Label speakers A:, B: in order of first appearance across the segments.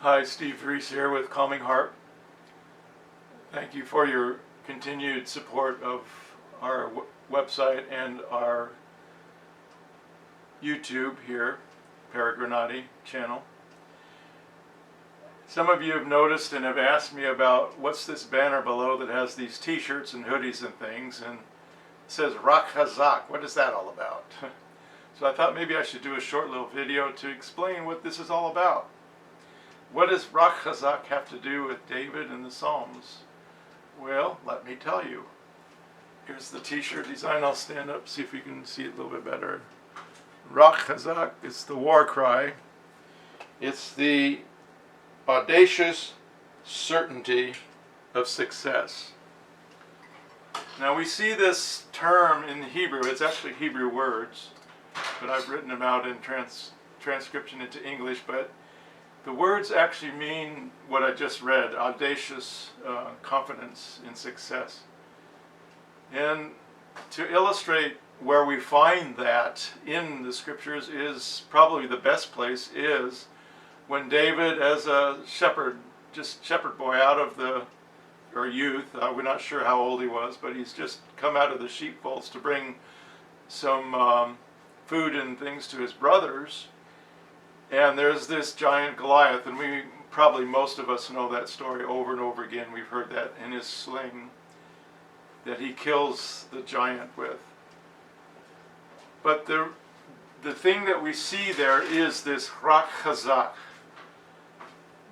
A: Hi, Steve Reese here with Calming Harp. Thank you for your continued support of our website and our YouTube here, Peregrinati channel. Some of you have noticed and have asked me about what's this banner below that has these t-shirts and hoodies and things, and it says Rak Chazak. What is that all about? So I thought maybe I should do a short little video to explain what this is all about. What does Rak Chazak have to do with David and the Psalms? Well, let me tell you. Here's the t-shirt design. I'll stand up, see if you can see it a little bit better. Rak Chazak is the war cry. It's the audacious certainty of success. Now we see this term in Hebrew. It's actually Hebrew words, but I've written them out in transcription into English. But the words actually mean what I just read, audacious confidence in success. And to illustrate where we find that in the scriptures is probably the best place is when David, as a shepherd, just shepherd boy out of or youth, we're not sure how old he was, but he's just come out of the sheepfolds to bring some food and things to his brothers. And there's this giant Goliath, and most of us know that story over and over again. We've heard that in his sling that he kills the giant with. But the thing that we see there is this Rak Chazak.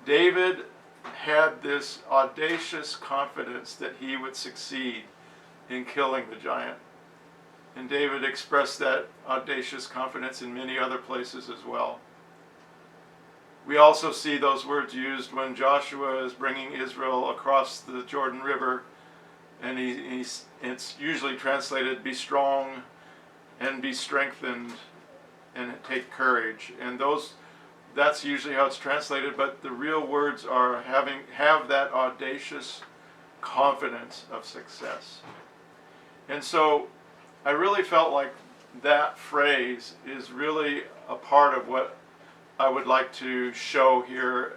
A: David had this audacious confidence that he would succeed in killing the giant. And David expressed that audacious confidence in many other places as well. We also see those words used when Joshua is bringing Israel across the Jordan River, and it's usually translated, be strong and be strengthened and take courage. And that's usually how it's translated, but the real words are have that audacious confidence of success. And so I really felt like that phrase is really a part of what I would like to show here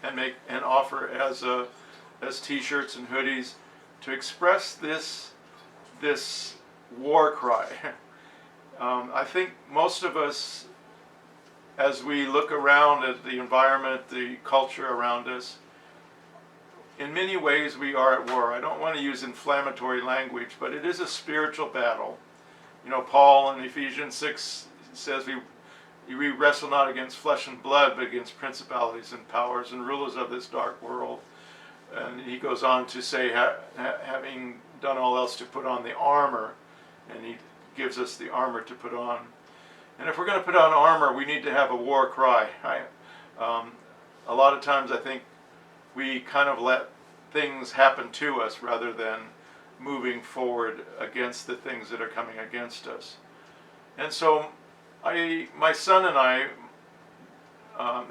A: and offer as t-shirts and hoodies to express this war cry. I think most of us, as we look around at the environment, the culture around us, in many ways we are at war. I don't want to use inflammatory language, but it is a spiritual battle. You know, Paul in Ephesians 6 says we wrestle not against flesh and blood, but against principalities and powers and rulers of this dark world. And he goes on to say, having done all else, to put on the armor, and he gives us the armor to put on. And if we're going to put on armor, we need to have a war cry. A lot of times I think we kind of let things happen to us rather than moving forward against the things that are coming against us. And so my son and I,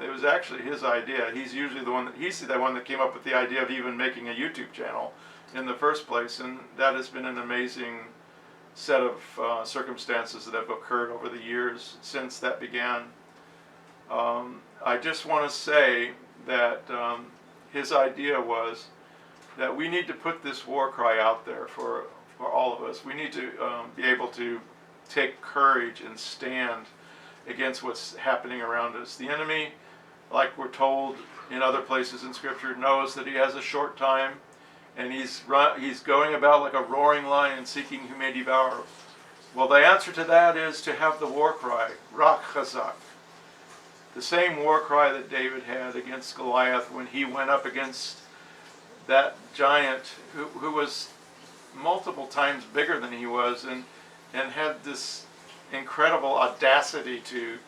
A: it was actually his idea. He's the one that came up with the idea of even making a YouTube channel in the first place, and that has been an amazing set of circumstances that have occurred over the years since that began. I just want to say that his idea was that we need to put this war cry out there for all of us. We need to be able to take courage and stand against what's happening around us. The enemy, like we're told in other places in Scripture, knows that he has a short time, and he's going about like a roaring lion seeking who may devour. Well, the answer to that is to have the war cry, Rak Chazak. The same war cry that David had against Goliath when he went up against that giant who was multiple times bigger than he was, and had this incredible audacity to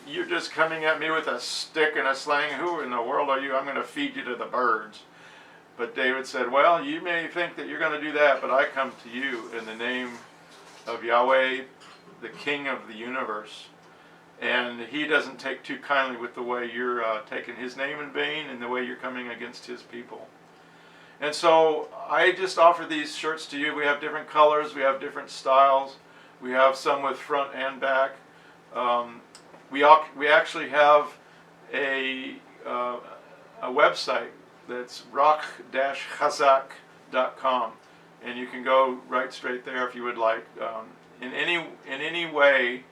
A: you're just coming at me with a stick and a sling. Who in the world are you? I'm going to feed you to the birds. But David said, well, you may think that you're going to do that, but I come to you in the name of Yahweh, the King of the universe. And he doesn't take too kindly with the way you're taking his name in vain and the way you're coming against his people. And so I just offer these shirts to you. We have different colors, we have different styles, we have some with front and back. We actually have a website that's rak-chazak.com, and you can go right straight there if you would like. In any way,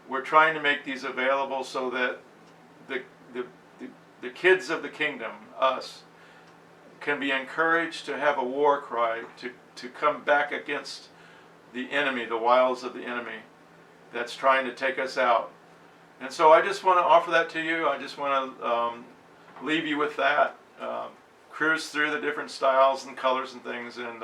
A: we're trying to make these available so that the kids of the kingdom, us, can be encouraged to have a war cry to come back against the enemy, the wiles of the enemy that's trying to take us out. And so I just want to offer that to you. I just want to leave you with that. Cruise through the different styles and colors and things. And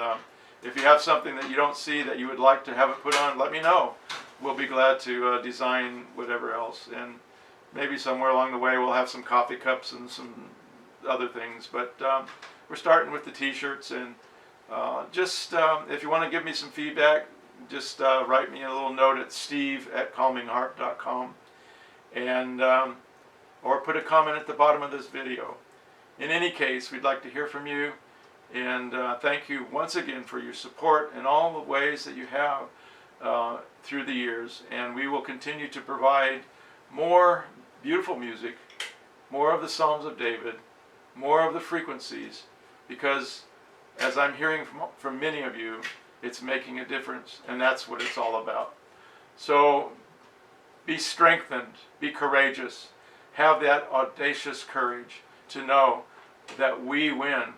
A: if you have something that you don't see that you would like to have it put on, let me know. We'll be glad to design whatever else. And maybe somewhere along the way we'll have some coffee cups and some other things. But we're starting with the t-shirts. And just if you want to give me some feedback, just write me a little note at steve@calmingharp.com. And or put a comment at the bottom of this video. In any case, we'd like to hear from you, and thank you once again for your support in all the ways that you have through the years. And we will continue to provide more beautiful music, more of the Psalms of David, more of the frequencies, because as I'm hearing from many of you, it's making a difference, and that's what it's all about. So be strengthened, be courageous, have that audacious courage to know that we win.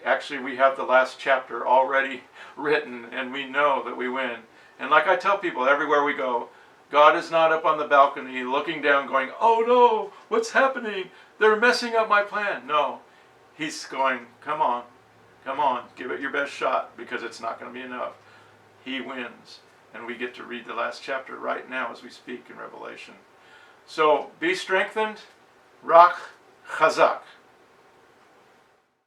A: Actually, we have the last chapter already written, and we know that we win. And like I tell people everywhere we go, God is not up on the balcony looking down going, oh no, what's happening? They're messing up my plan. No, He's going, come on, give it your best shot, because it's not going to be enough. He wins. And we get to read the last chapter right now as we speak in Revelation. So be strengthened. Rak Chazak.